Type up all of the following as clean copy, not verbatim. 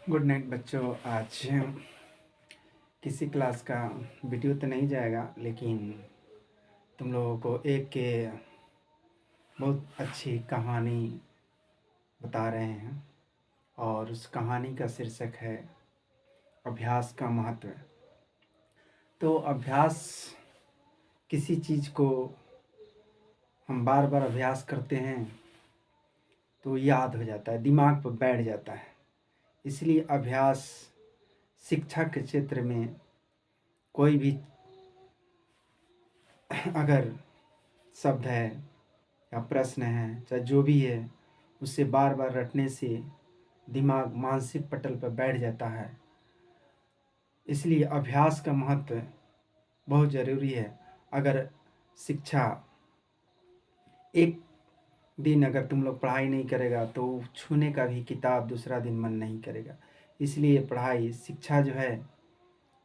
Good night बच्चों। आज किसी क्लास का वीडियो तो नहीं जाएगा, लेकिन तुम लोगों को एक के बहुत अच्छी कहानी बता रहे हैं और उस कहानी का शीर्षक है अभ्यास का महत्व। तो अभ्यास, किसी चीज़ को हम बार बार अभ्यास करते हैं तो याद हो जाता है, दिमाग पर बैठ जाता है। इसलिए अभ्यास शिक्षा के क्षेत्र में कोई भी अगर शब्द है या प्रश्न है, चाहे जो भी है, उसे बार बार रटने से दिमाग मानसिक पटल पर बैठ जाता है। इसलिए अभ्यास का महत्व बहुत ज़रूरी है। अगर शिक्षा एक दिन अगर तुम लोग पढ़ाई नहीं करेगा तो छूने का भी किताब दूसरा दिन मन नहीं करेगा। इसलिए पढ़ाई, शिक्षा जो है,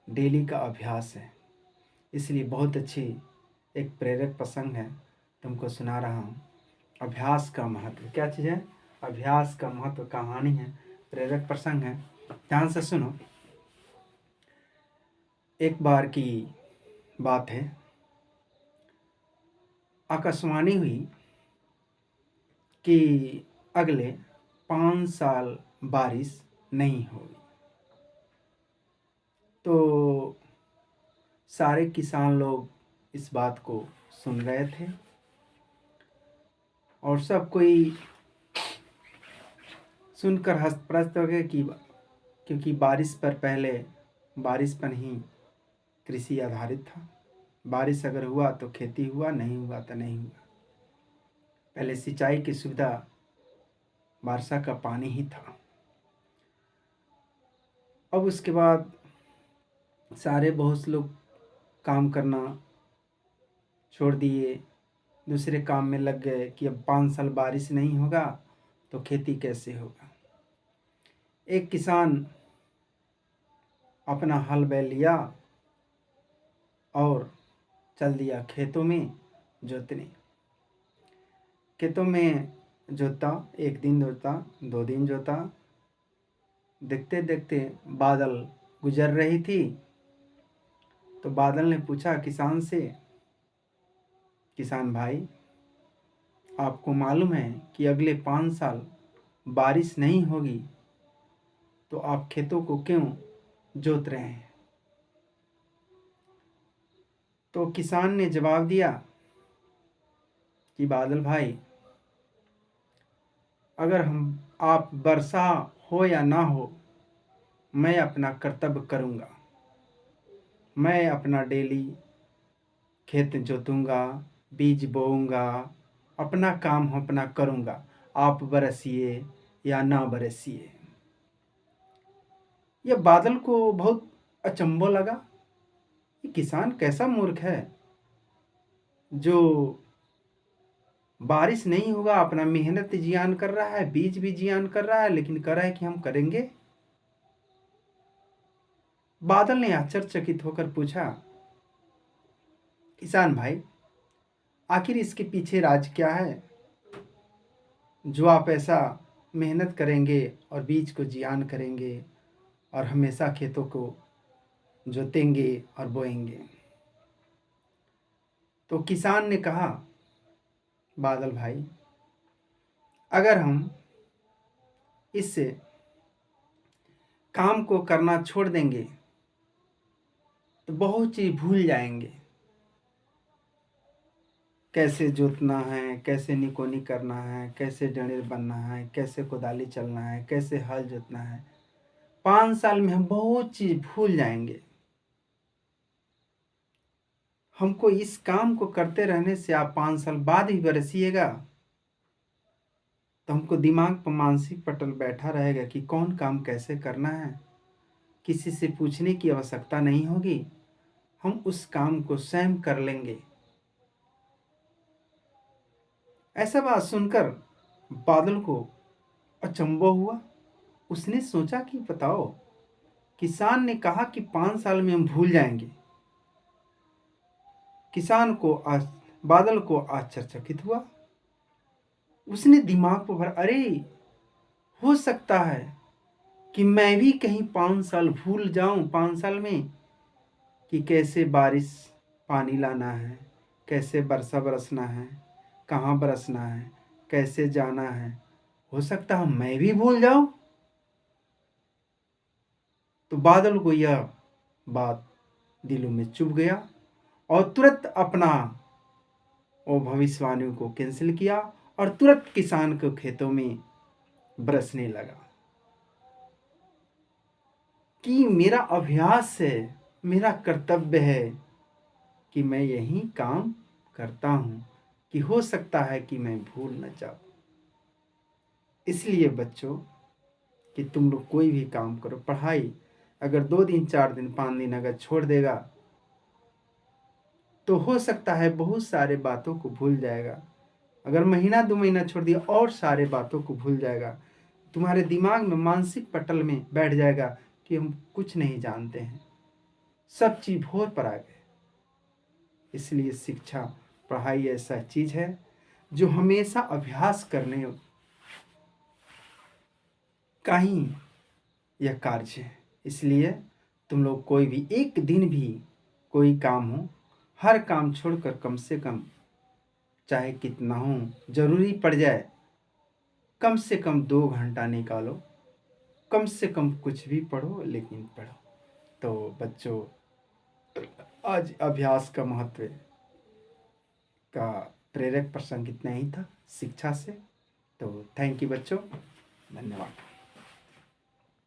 डेली का अभ्यास है। इसलिए बहुत अच्छी एक प्रेरक प्रसंग है, तुमको सुना रहा हूँ। अभ्यास का महत्व क्या चीज़ है? अभ्यास का महत्व कहानी है, प्रेरक प्रसंग है। ध्यान से सुनो। एक बार की बात है, आकाशवाणी हुई कि अगले 5 साल बारिश नहीं होगी। तो सारे किसान लोग इस बात को सुन रहे थे और सब कोई सुनकर हतप्रस्त हो गए कि क्योंकि बारिश पर ही कृषि आधारित था। बारिश अगर हुआ तो खेती हुआ, नहीं हुआ तो नहीं हुआ। पहले सिंचाई की सुविधा वर्षा का पानी ही था। अब उसके बाद सारे बहुत से लोग काम करना छोड़ दिए, दूसरे काम में लग गए कि अब 5 साल बारिश नहीं होगा तो खेती कैसे होगा। एक किसान अपना हल बैल लिया और चल दिया खेतों में जोतने। खेतों में जोता, एक दिन जोता, 2 दिन जोता। देखते देखते बादल गुजर रही थी, तो बादल ने पूछा किसान से, किसान भाई, आपको मालूम है कि अगले 5 साल बारिश नहीं होगी, तो आप खेतों को क्यों जोत रहे हैं? तो किसान ने जवाब दिया कि बादल भाई, अगर आप वर्षा हो या ना हो, मैं अपना कर्तव्य करूँगा। मैं अपना डेली खेत जोतूँगा, बीज बोऊँगा, अपना काम अपना करूँगा। आप बरसिए या ना बरसिए। यह बादल को बहुत अचंभो लगा। ये किसान कैसा मूर्ख है जो बारिश नहीं होगा, अपना मेहनत जियान कर रहा है, बीज भी जियान कर रहा है, लेकिन कह रहा है कि हम करेंगे। बादल ने आश्चर्यचकित होकर पूछा, किसान भाई, आखिर इसके पीछे राज क्या है जो आप ऐसा मेहनत करेंगे और बीज को जियान करेंगे और हमेशा खेतों को जोतेंगे और बोएंगे? तो किसान ने कहा, बादल भाई, अगर हम इस काम को करना छोड़ देंगे तो बहुत चीज भूल जाएंगे। कैसे जोतना है, कैसे निकोनी करना है, कैसे डंडे बनना है, कैसे कोदाली चलना है, कैसे हल जोतना है। 5 साल में हम बहुत चीज भूल जाएंगे। हमको इस काम को करते रहने से आप 5 साल बाद ही बरसिएगा तो हमको दिमाग पर मानसिक पटल बैठा रहेगा कि कौन काम कैसे करना है। किसी से पूछने की आवश्यकता नहीं होगी, हम उस काम को स्वयं कर लेंगे। ऐसा बात सुनकर बादल को अचंभव हुआ। उसने सोचा कि बताओ, किसान ने कहा कि 5 साल में हम भूल जाएंगे। बादल को आश्चर्यचकित हुआ। उसने दिमाग पर भरा, अरे हो सकता है कि मैं भी कहीं 5 साल भूल जाऊं, 5 साल में, कि कैसे बारिश पानी लाना है, कैसे बरसा बरसना है, कहाँ बरसना है, कैसे जाना है। हो सकता है मैं भी भूल जाऊं। तो बादल को यह बात दिलों में चुभ गया और तुरंत अपना वो भविष्यवाणियों को कैंसिल किया और तुरंत किसान के खेतों में बरसने लगा। कि मेरा अभ्यास है, मेरा कर्तव्य है कि मैं यही काम करता हूँ, कि हो सकता है कि मैं भूल न जाऊँ। इसलिए बच्चों, कि तुम लोग कोई भी काम करो, पढ़ाई अगर 2 दिन 4 दिन 5 दिन अगर छोड़ देगा तो हो सकता है बहुत सारे बातों को भूल जाएगा। अगर महीना 2 महीना छोड़ दिया और सारे बातों को भूल जाएगा। तुम्हारे दिमाग में मानसिक पटल में बैठ जाएगा कि हम कुछ नहीं जानते हैं, सब चीज भोर पर आ गए। इसलिए शिक्षा, पढ़ाई ऐसा चीज है जो हमेशा अभ्यास करने का ही यह कार्य है। इसलिए तुम लोग कोई भी एक दिन भी कोई काम हो, हर काम छोड़कर कम से कम, चाहे कितना हो, जरूरी पड़ जाए, कम से कम 2 घंटा निकालो, कम से कम कुछ भी पढ़ो, लेकिन पढ़ो। तो बच्चों, आज अभ्यास का महत्व का प्रेरक प्रसंग इतना ही था शिक्षा से। तो थैंक यू बच्चों, धन्यवाद।